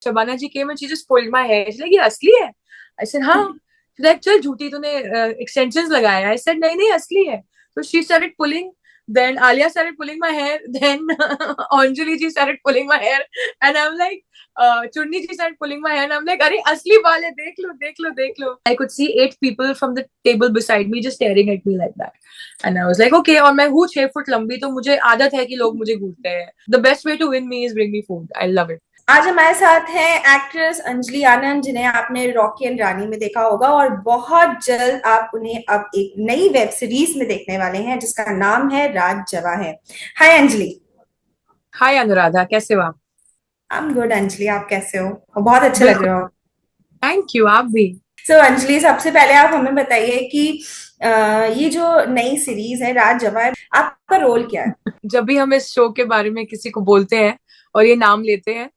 Shabana ji came and she just pulled my hair. She's like, ये असली है? I said, हाँ. She's like, चल झूठी तूने extensions लगाया. I said, नहीं नहीं असली है. So she started pulling. Then Alia started pulling my hair. Then Anjali ji started pulling my hair. And I'm like, Chunni ji started pulling my hair. And I'm like, अरे असली वाले देख लो देख लो देख लो. I could see 8 people from the table beside me just staring at me like that. And I was like, okay. और मैं हूँ 6 foot लंबी तो मुझे आदत है कि लोग मुझे घूरते हैं. The best way to win me is bring me food. I love it. आज हमारे साथ हैं एक्ट्रेस अंजलि आनंद, जिन्हें आपने रॉकी एंड रानी में देखा होगा, और बहुत जल्द आप उन्हें अब एक नई वेब सीरीज में देखने वाले हैं जिसका नाम है राज जवां है। हाय अंजलि। हाय अनुराधा, कैसे हो आप? आई एम गुड अंजलि, आप कैसे हो? और बहुत अच्छे लग बिल्कुल। रहे हो। थैंक यू, आप भी। सो अंजलि, सबसे पहले आप हमें बताइए कि ये जो नई सीरीज है राज जवां है, आपका रोल क्या है? जब भी हम इस शो के बारे में किसी को बोलते हैं और ये नाम लेते हैं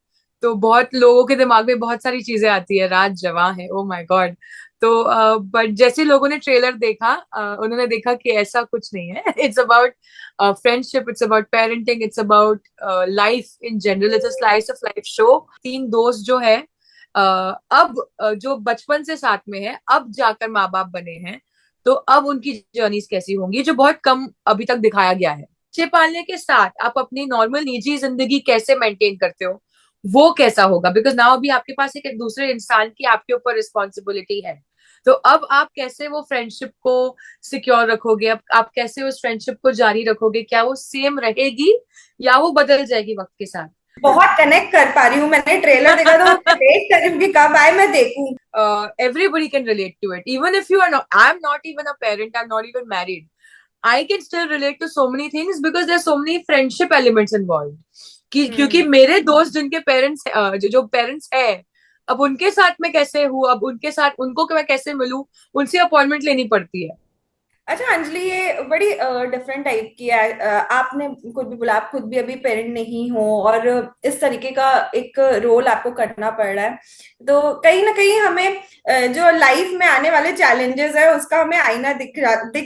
तो बहुत लोगों के दिमाग में बहुत सारी चीजें आती है। राज जवां है, ओ माय गॉड। तो बट जैसे लोगों ने ट्रेलर देखा, उन्होंने देखा कि ऐसा कुछ नहीं है। It's about friendship, it's about parenting, it's about life in general. It's a slice of life show. 3 दोस्त जो है जो बचपन से साथ में है, अब जाकर माँ बाप बने हैं। तो अब उनकी जर्नीज कैसी होंगी, जो बहुत कम अभी तक दिखाया गया है। बच्चे पालने के साथ आप अपनी नॉर्मल निजी जिंदगी कैसे मेंटेन करते हो, वो कैसा होगा? बिकॉज नाउ अभी आपके पास एक दूसरे इंसान की आपके ऊपर रिस्पॉन्सिबिलिटी है। तो अब आप कैसे वो फ्रेंडशिप को सिक्योर रखोगे? अब आप कैसे उस फ्रेंडशिप को जारी रखोगे? क्या वो सेम रहेगी या वो बदल जाएगी वक्त के साथ? बहुत कनेक्ट कर पा रही हूँ, मैंने ट्रेलर देखा तो वेट कर रही हूँ कि कब आए मैं देखूं। Everybody can relate to it. Even if you are not, I'm not even a parent, I'm not even married. I can still relate to so many things because there's so many friendship elements involved. क्योंकि हम्म। मेरे दोस्त जिनके parents जो parents है, अब उनके साथ मैं कैसे हूँ, अब उनके साथ उनको मैं कैसे मिलूं, उनसे अपॉइंटमेंट लेनी पड़ती है। अच्छा अंजलि, ये बड़ी डिफरेंट टाइप की है। आपने खुद भी बोला आप खुद भी अभी पेरेंट नहीं हो, और इस तरीके का एक रोल आपको करना पड़ रहा है। तो कहीं ना कहीं हमें जो लाइफ में आने वाले चैलेंजेस है उसका हमें आईना दिख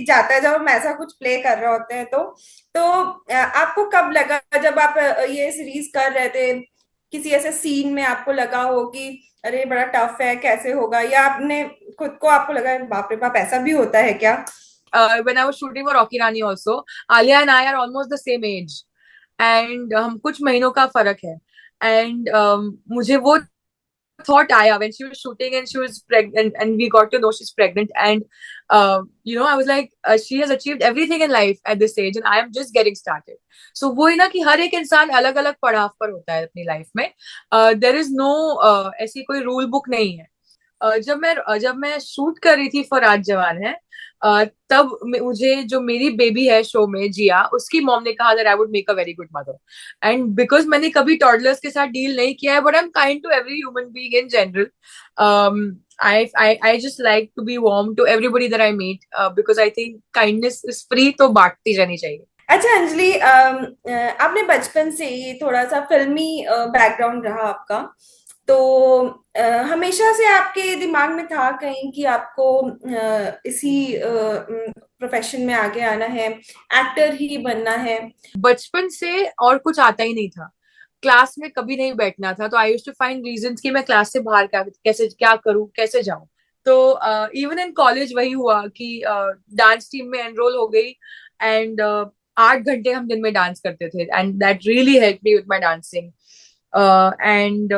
जाता है जब हम ऐसा कुछ प्ले कर रहे होते हैं। तो आपको कब लगा जब आप ये सीरीज कर रहे थे, किसी ऐसे सीन में आपको लगा हो कि अरे बड़ा टफ है, कैसे होगा, या आपने खुद को आपको लगा बाप रे बाप ऐसा भी होता है क्या? When I was shooting for Rocky Rani also, Alia and I are almost the same age, and हम कुछ महीनों का फर्क है। एंड मुझे वो thought Aya when she was shooting and she was pregnant and we got to know she's pregnant, and I was like, she has achieved everything in life at this age and I am just getting started. So वो ही ना कि हर एक इंसान अलग अलग पड़ाव पर होता है अपनी लाइफ में। देर इज नो ऐसी कोई रूल बुक नहीं है। जब मैं शूट कर रही थी फॉर राज जवान है, तब मुझे जो मेरी बेबी है शो में जिया, उसकी मॉम ने कहा that I would make a very good mother. And because मैंने कभी टॉडलर्स के साथ डील नहीं किया है, but I am kind to every human being in general. I just like to be warm to everybody that I meet, because I think kindness is free, तो बांटती जानी चाहिए। अच्छा अंजलि, आपने बचपन से ही थोड़ा सा फिल्मी बैकग्राउंड रहा आपका, तो हमेशा से आपके दिमाग में था कहीं कि आपको इसी प्रोफेशन में आगे आना है, एक्टर ही बनना है? बचपन से और कुछ आता ही नहीं था। क्लास में कभी नहीं बैठना था, तो I used to find reasons कि मैं क्लास से बाहर कैसे क्या करूं, कैसे जाऊं। तो इवन इन कॉलेज वही हुआ कि डांस टीम में एनरोल हो गई। एंड 8 घंटे हम दिन में डांस करते थे, and that really help me with my dancing. And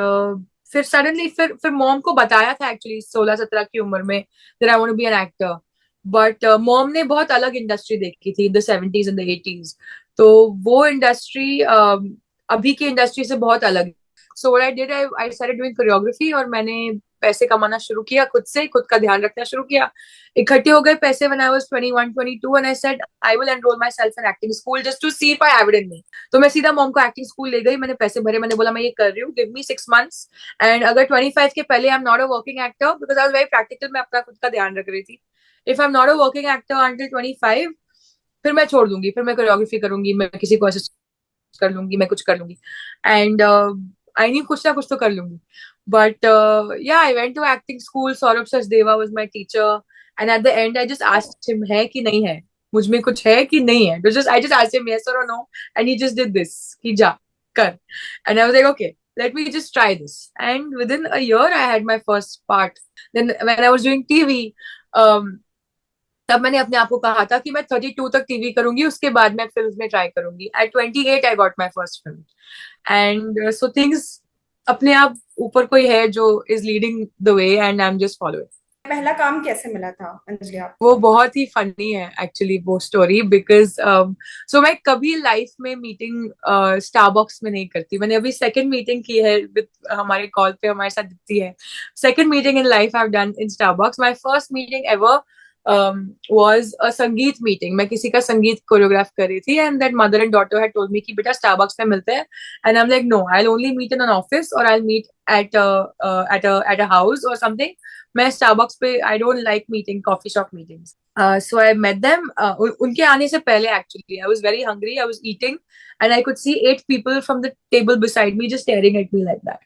फिर सडनली फिर मॉम को बताया था एक्चुअली 16-17 की उम्र में that I want to be an actor. But mom ने बहुत अलग इंडस्ट्री देखी थी, the 70s and the 80s। तो वो इंडस्ट्री अभी की इंडस्ट्री से बहुत अलग है। So what I did, I started doing choreography, और मैंने पैसे कमाना शुरू किया खुद से, खुद का ध्यान रखना शुरू किया। इकट्ठे हो गए पैसे when I was 21 22, and I said I will enrol myself in acting school just to see if I have it in me. तो मैं सीधा मॉम को एक्टिंग स्कूल ले गई, मैंने पैसे भरे, मैंने बोला मैं ये कर रही हूँ, गिव मी 6 months। एंड अगर 25 के पहले I am not a working actor, because I was very practical, मैं अपना खुद का ध्यान रख रही थी। If I am not a working actor until 25, फिर मैं छोड़ दूंगी, फिर मैं कोरियोग्राफी करूंगी, मैं किसी को असिस्ट कर लूंगी, मैं कुछ कर लूंगी। एंड आई नी कुछ ना कुछ तो कर लूंगी। बट या I went to acting school, Saurabh Sachdeva was my teacher. And at the end I just asked him है कि नहीं है, मुझ में कुछ है कि नहीं है। तो just I just asked him yes और no, and he just did this कि जा कर। And I was like okay, let me just try this. And within a year I had my first part. Then when I was doing TV, um, तब मैंने अपने आप को कहा था कि मैं 32 तक टीवी करूंगी, उसके बाद मैं फिल्म में ट्राई करूंगी. At 28 I got my first film. And so things अपने आप ऊपर कोई है जो is leading the way and I am just following. पहला काम कैसे मिला था अंजलि वो आपको? बहुत ही फनी है एक्चुअली वो स्टोरी, बिकॉज सो मैं कभी लाइफ में मीटिंग स्टारबक्स में नहीं करती. मैंने अभी सेकंड मीटिंग की है विद, हमारे कॉल पे हमारे साथ दिखती है. Second meeting in life I have done in Starbucks. My first meeting ever was a sangeet meeting. मैं किसी का संगीत कोरियोग्राफ कर रही थी and that mother and daughter had told me कि बेटा स्टारबक्स में मिलते हैं. And I am like no, I will only meet in an office और I will meet at a house और समथिंग. मैं स्टारबक्स पे I don't like meeting coffee shop meetings. So I met them. उनके आने से पहले actually I was very hungry. I was eating and I could see 8 people from the table beside me just staring at me like that.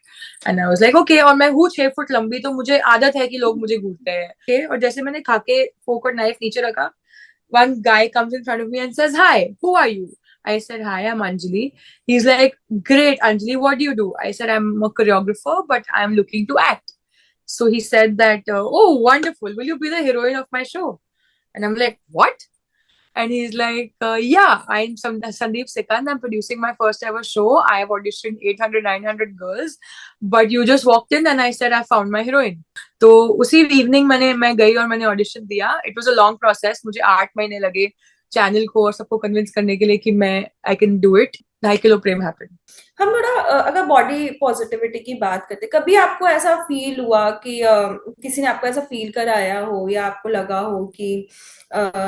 And I was like, okay. और मैं हूँ 6 foot लंबी, तो मुझे आदत है कि लोग मुझे घूरते हैं. Okay? और जैसे मैंने खा के फोक और नाइफ नीचे रखा, one guy comes in front of me and says, hi, who are you? I said, hi, I'm Anjali. He's like, great, Anjali, what do you do? I said, I'm a choreographer, but I'm looking to act. So he said that, oh, wonderful. Will you be the heroine of my show? And I'm like, what? And he's like, yeah, I'm Sandeep Sikand. I'm producing my first ever show. I have auditioned 800, 900 girls. But you just walked in and I said, I found my heroine. तो उसी evening मैं गई और मैंने audition दिया. It was a long process. मुझे 8 महीने लगे चैनल को और सबको कन्विंस करने के लिए कि मैं I can do it. 2.5 kilo Prem happened. हम थोड़ा अगर बॉडी पॉजिटिविटी की बात करते, कभी आपको ऐसा फील हुआ कि किसी ने आपको ऐसा फील कराया हो या आपको लगा हो कि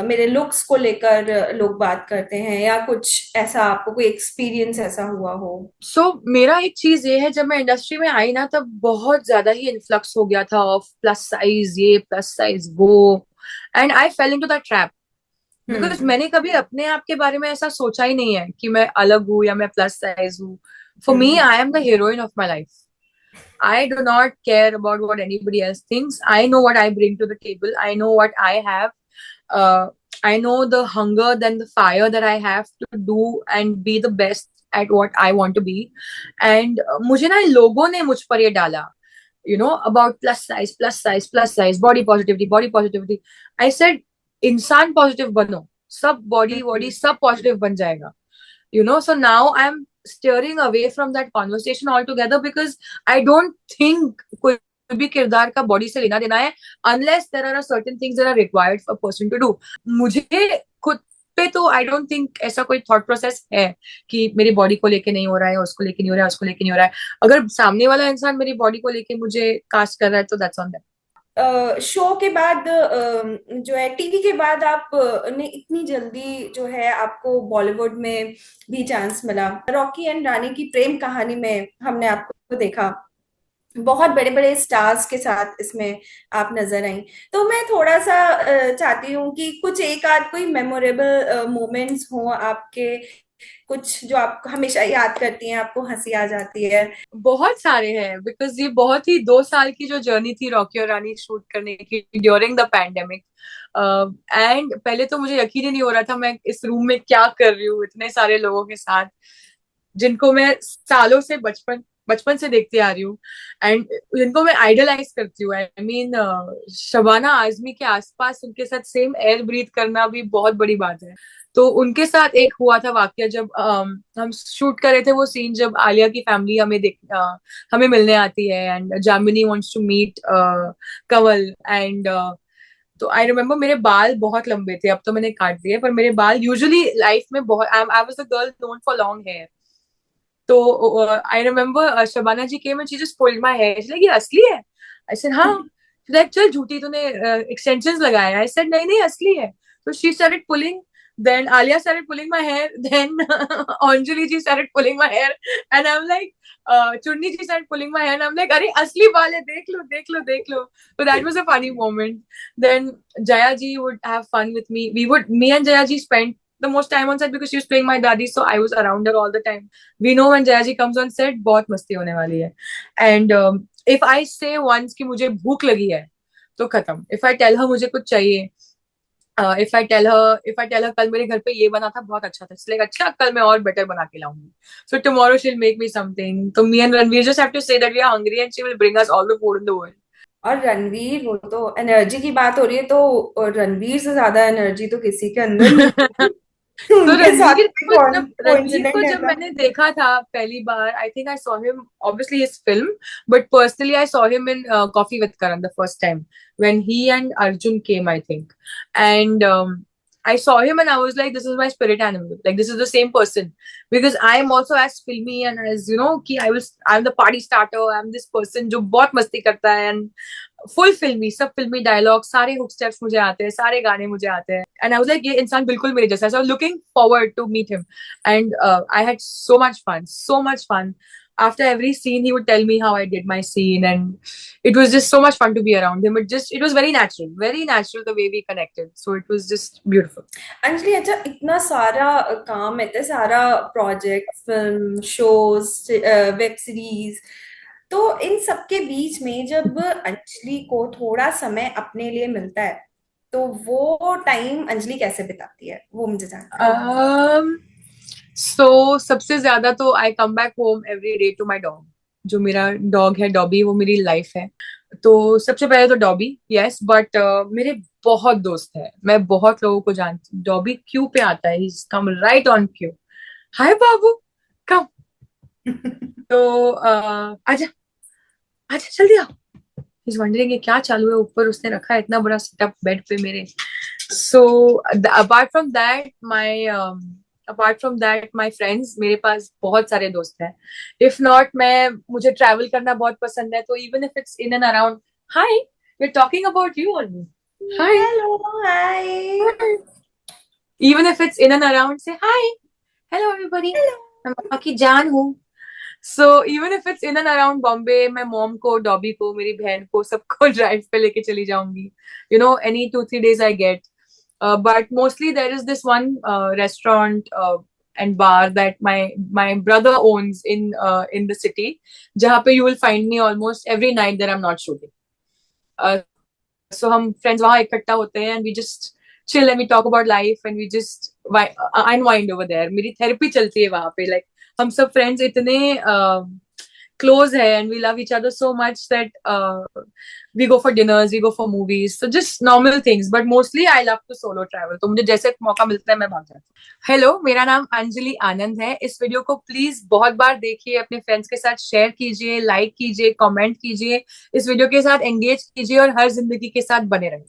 मेरे लुक्स को लेकर लोग बात करते हैं, या कुछ ऐसा आपको कोई एक्सपीरियंस ऐसा हुआ हो? मेरा एक चीज ये है, जब मैं इंडस्ट्री में आई ना तब बहुत ज्यादा ही इन्फ्लक्स हो गया था ऑफ प्लस साइज ये प्लस साइज वो. And I fell into that trap. Because hmm. मैंने कभी अपने आप के बारे में ऐसा सोचा ही नहीं है कि मैं अलग हूँ या मैं प्लस साइज हूँ. For me hmm. I am the heroine of my life. I do not care about what anybody else thinks. I know what I bring to the table. I know what I have. Uh, I know the hunger, then the fire that I have to do and be the best at what I want to be. And मुझे ना लोगों ने मुझ पर ये डाला, about plus size, plus size, plus size, body positivity, body positivity. I said, इंसान positive बनो, सब बॉडी हम्म। वॉडी सब पॉजिटिव बन जाएगा. So now I'm steering away from that conversation altogether because I don't think कोई भी किरदार का बॉडी से लेना देना है unless there are certain things that are required for a person to do. मुझे खुद पे तो आई डोंट थिंक ऐसा कोई थॉट प्रोसेस है कि मेरी बॉडी को लेके नहीं हो रहा है, उसको लेके नहीं हो रहा है, उसको लेके नहीं हो रहा है. अगर सामने वाला इंसान मेरी बॉडी को लेके मुझे कास्ट कर रहा है तो दैट्स ऑन दैट. शो के बाद जो है, टीवी के बाद आप ने इतनी जल्दी जो है आपको बॉलीवुड में भी चांस मिला। रॉकी एंड रानी की प्रेम कहानी में हमने आपको देखा, बहुत बड़े बड़े स्टार्स के साथ इसमें आप नजर आई। तो मैं थोड़ा सा चाहती हूँ कि कुछ एक आध कोई मेमोरेबल मोमेंट्स हो आपके, कुछ जो आप हमेशा याद करती हैं, आपको हंसी आ जाती है। बहुत सारे हैं बिकॉज ये बहुत ही 2 साल की जो जर्नी थी रॉकी और रानी शूट करने की ड्यूरिंग द पैंडेमिक. एंड पहले तो मुझे यकीन ही नहीं हो रहा था मैं इस रूम में क्या कर रही हूँ इतने सारे लोगों के साथ जिनको मैं सालों से बचपन बचपन से देखते आ रही हूँ एंड जिनको मैं आइडलाइज करती हूँ. आई मीन शबाना आजमी के आसपास उनके साथ सेम एयर ब्रीथ करना भी बहुत बड़ी बात है. तो उनके साथ एक हुआ था वाकया जब हम शूट कर रहे थे वो सीन जब आलिया की फैमिली हमें मिलने आती है and Jamini wants to meet Kanwal. And तो आई रिमेम्बर मेरे बाल बहुत लंबे थे, अब तो मैंने काट दिए, पर मेरे बाल यूजुअली लाइफ में बहुत I was the girl known for long hair. तो I remember Shabana ji came and she just pulled my hair. She like ये असली है? आई सेड हाँ. लाइक चल झूठी तूने एक्सटेंशंस लगाया. आई सेड नहीं नहीं असली है. तो she started pulling. Then Alia started pulling my hair. Then Anjali ji started pulling my hair, and I'm like, Chunni ji started pulling my hair, and I'm like, अरे असली बाल है, देख लो देख लो देख लो. So that was a funny moment. Then Jaya ji would have fun with me. Me and Jaya ji spent the most time on set because she was playing my daddy, so I was around her all the time. We know when Jaya ji comes on set, बहुत मस्ती होने वाली है. And if I say once कि मुझे भूख लगी है, तो खत्म. If I tell her मुझे कुछ चाहिए, इफ आई टेल हर कल मेरे घर पे ये बना था, बहुत अच्छा था, इसलिए अच्छा कल मैं और बेटर बना के लाऊंगी. So tomorrow she will make me something. तो me and Ranveer just have to say that we are hungry and she will bring us all the food in the world. और रणवीर, वो तो एनर्जी की बात हो रही है तो रणवीर से ज्यादा एनर्जी तो किसी के अंदर नहीं होगी। तो उनके साथ भी कौन रणवीर को कोइंसिडेंट जब ऐसा। मैंने देखा था पहली बार, I think I saw him obviously his film, but personally I saw him in Coffee with Karan the first time when he and Arjun came, I think. And I saw him and I was like, this is my spirit animal. Like, this is the same person. Because I am also as filmy and as, you know, कि I'm the party starter. I'm this person जो बहुत मस्ती करता है and full फिल्मी, सब फिल्मी dialogue, सारे हुक स्टेप्स मुझे आते हैं, सारे गाने मुझे आते हैं. एंड आई वाज लाइक, ये इंसान बिल्कुल मेरे जैसा है. So looking forward to meet him. And I had so much fun. After every scene, he would tell me how I did my scene, and it was just so much fun to be around him. It was very natural the way we connected. So it was just beautiful. Anjali, अच्छा इतना सारा काम, इतना सारा project, film, shows, web series, तो इन सब के बीच में जब अंजलि को थोड़ा समय अपने लिए मिलता है तो वो टाइम अंजलि कैसे बिताती है, वो मुझे जानना है। Um, सबसे ज्यादा तो I come back home every day to my dog. जो मेरा डॉग है डॉबी, वो मेरी लाइफ है. तो सबसे पहले तो डॉबी, यस. बट मेरे बहुत दोस्त है, मैं बहुत लोगों को जानती हूँ. डॉबी क्यू पे आता है, ही कम राइट ऑन क्यू. हाय बाबू, कम. तो आजा, आजा जल्दी आओ. इज वंडरिंग ये क्या चालू है ऊपर, उसने रखा है इतना बड़ा सेटअप बेड पे मेरे. So apart from that my apart from that my friends, मेरे पास बहुत सारे दोस्त हैं. इफ नॉट, मुझे ट्रैवल करना बहुत पसंद है. तो even if it's in and around, hi, we are talking about you only. Hi. Hello, hi. Even if it's in and around, say hi, hello everybody, मैं मम्मा की जान हूँ. So even if it's in and around Bombay, मैं mom को, dobby को, मेरी बहन को, सबको ड्राइव पे लेके चली जाऊंगी. Any 2-3 days I get. But mostly there is this one restaurant and bar that my brother owns in the city, जहाँ पे you will find me almost every night that I'm not shooting. Uh, so हम friends वहाँ इकट्ठा होते हैं and we just chill and we talk about life and we just unwind over there. मेरी therapy चलती है वहाँ पे. Like, हम सब friends इतने close है and we love each other so much that we go for dinners, we go for movies, so just normal things. But mostly I love to solo travel. तो मुझे जैसे मौका मिलता है मैं भाग जाती हूँ. हेलो, मेरा नाम अंजलि आनंद है. इस वीडियो को प्लीज बहुत बार देखिए, अपने फ्रेंड्स के साथ शेयर कीजिए, लाइक कीजिए, कमेंट कीजिए, इस वीडियो के साथ एंगेज कीजिए और हर जिंदगी के साथ बने रहिए.